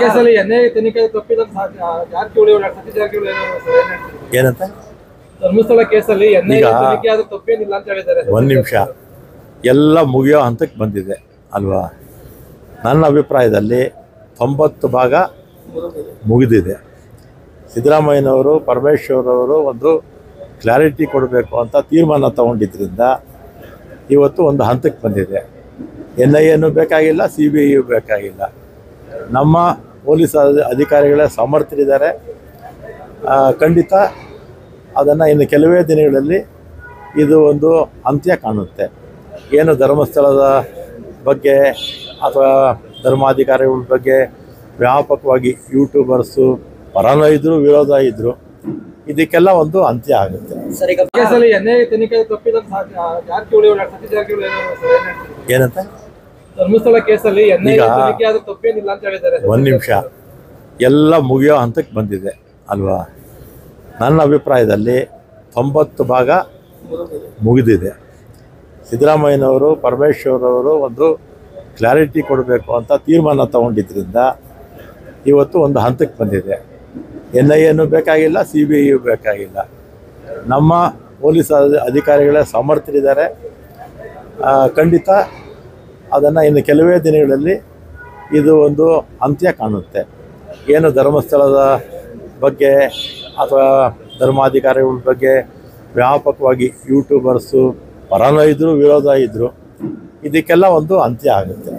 ಕೇಸಲ್ಲಿ ಎನ್ಐಎ ತನಿಖೆ ತಪ್ಪಿದಂತ ಜಾರಕಿಹೊಳಿ ಸತೀಶ್ ಜಾರಕಿಹೊಳಿ ಏನಂತ ಧರ್ಮಸ್ಥಳ ಕೇಸಲ್ಲಿ ಎನ್ಐಎ ತನಿಖೆ ಆದ್ರೆ ತಪ್ಪೇನಿಲ್ಲ ಅಂತ ಹೇಳಿದ್ದಾರೆ. ಒಂದು ನಿಮಿಷ, ಎಲ್ಲ ಮುಗಿಯೋ ಹಂತಕ್ಕೆ ಬಂದಿದೆ ಅಲ್ವಾ? ನನ್ನ ಅಭಿಪ್ರಾಯದಲ್ಲಿ 90 ಭಾಗ ಮುಗಿದಿದೆ. ಸಿದ್ದರಾಮಯ್ಯನವರು, ಪರಮೇಶ್ವರವರು ಒಂದು ಕ್ಲಾರಿಟಿ ಕೊಡಬೇಕು ಅಂತ ತೀರ್ಮಾನ ತಗೊಂಡಿದ್ದರಿಂದ ಇವತ್ತು ಒಂದು ಹಂತಕ್ಕೆ ಬಂದಿದೆ. NIAನೂ ಬೇಕಾಗಿಲ್ಲ, CBIಯೂ ಬೇಕಾಗಿಲ್ಲ. ನಮ್ಮ ಪೊಲೀಸ್ ಅಧಿಕಾರಿಗಳೇ ಸಮರ್ಥರಿದ್ದಾರೆ. ಖಂಡಿತ ಅದನ್ನು ಇನ್ನು ಕೆಲವೇ ದಿನಗಳಲ್ಲಿ ಇದು ಒಂದು ಅಂತ್ಯ ಕಾಣುತ್ತೆ. ಏನು ಧರ್ಮಸ್ಥಳದ ಬಗ್ಗೆ ಅಥವಾ ಧರ್ಮಾಧಿಕಾರಿಗಳ ಬಗ್ಗೆ ವ್ಯಾಪಕವಾಗಿ ಯೂಟ್ಯೂಬರ್ಸು ಪರನೂ ಇದ್ದರು, ವಿರೋಧ ಇದ್ದರು, ಇದಕ್ಕೆಲ್ಲ ಒಂದು ಅಂತ್ಯ ಆಗುತ್ತೆ. ಕೇಸಲ್ಲಿ ಎನ್ಐಎ ತನಿಖೆ ತಪ್ಪಿದಂತ ಜಾರಕಿಹೊಳಿ ಸತೀಶ್ ಜಾರಕಿಹೊಳಿ ಏನಂತ ಧರ್ಮಸ್ಥಳ ಕೇಸಲ್ಲಿ ಎನ್ಐಎ ತನಿಖೆ ಆದ್ರೆ ತಪ್ಪೇನಿಲ್ಲ ಅಂತ ಹೇಳಿದ್ದಾರೆ. ಒಂದು ನಿಮಿಷ, ಎಲ್ಲ ಮುಗಿಯೋ ಹಂತಕ್ಕೆ ಬಂದಿದೆ ಅಲ್ವಾ? ನನ್ನ ಅಭಿಪ್ರಾಯದಲ್ಲಿ 90 ಭಾಗ ಮುಗಿದಿದೆ. ಸಿದ್ದರಾಮಯ್ಯನವರು, ಪರಮೇಶ್ವರವರು ಒಂದು ಕ್ಲಾರಿಟಿ ಕೊಡಬೇಕು ಅಂತ ತೀರ್ಮಾನ ತಗೊಂಡಿದ್ದರಿಂದ ಇವತ್ತು ಒಂದು ಹಂತಕ್ಕೆ ಬಂದಿದೆ. NIAನೂ ಬೇಕಾಗಿಲ್ಲ, CBIಯೂ ಬೇಕಾಗಿಲ್ಲ. ನಮ್ಮ ಪೊಲೀಸ್ ಅಧಿಕಾರಿಗಳೇ ಸಮರ್ಥರಿದ್ದಾರೆ. ಖಂಡಿತ ಅದನ್ನು ಇನ್ನು ಕೆಲವೇ ದಿನಗಳಲ್ಲಿ ಇದು ಒಂದು ಅಂತ್ಯ ಕಾಣುತ್ತೆ. ಏನು ಧರ್ಮಸ್ಥಳದ ಬಗ್ಗೆ ಅಥವಾ ಧರ್ಮಾಧಿಕಾರಿಗಳ ಬಗ್ಗೆ ವ್ಯಾಪಕವಾಗಿ ಯೂಟ್ಯೂಬರ್ಸು ಪರನೂ ಇದ್ದರು, ವಿರೋಧ ಇದ್ದರು, ಇದಕ್ಕೆಲ್ಲ ಒಂದು ಅಂತ್ಯ ಆಗುತ್ತೆ.